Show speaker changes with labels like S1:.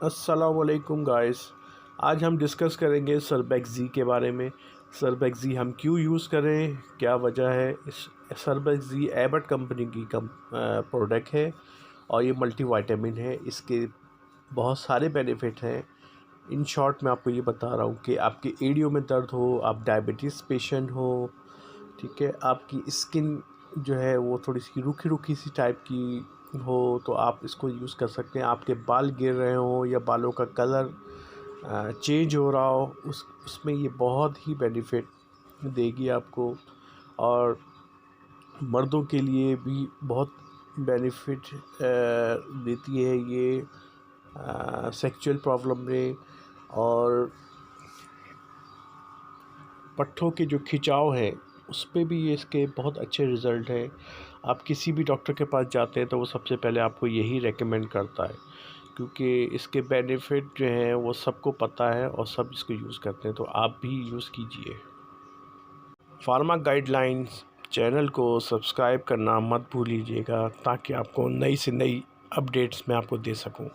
S1: अस्सलामुअलैकुम गाइस। आज हम डिस्कस करेंगे सरबैक्सी के बारे में। सरबैक्सी हम क्यों यूज़ करें, क्या वजह है। इस सरबैक्सी एबट कंपनी की प्रोडक्ट है और ये मल्टीविटामिन है। इसके बहुत सारे बेनिफिट हैं। इन शॉर्ट मैं आपको ये बता रहा हूँ कि आपके एड़ियों में दर्द हो, आप डायबिटीज़ पेशेंट हो, ठीक है, आपकी स्किन जो है वो थोड़ी सी रूखी रूखी सी टाइप की हो तो आप इसको यूज़ कर सकते हैं। आपके बाल गिर रहे हो या बालों का कलर चेंज हो रहा हो, उसमें ये बहुत ही बेनिफिट देगी आपको। और मर्दों के लिए भी बहुत बेनिफिट देती है ये सेक्सुअल प्रॉब्लम में। और पट्ठों के जो खिंचाव है उस पे भी ये इसके बहुत अच्छे रिज़ल्ट हैं। आप किसी भी डॉक्टर के पास जाते हैं तो वो सबसे पहले आपको यही रेकमेंड करता है, क्योंकि इसके बेनिफिट जो हैं वो सबको पता है और सब इसको यूज़ करते हैं। तो आप भी यूज़ कीजिए। फार्मा गाइडलाइंस चैनल को सब्सक्राइब करना मत भूलिएगा ताकि आपको नई से नई अपडेट्स मैं आपको दे सकूं।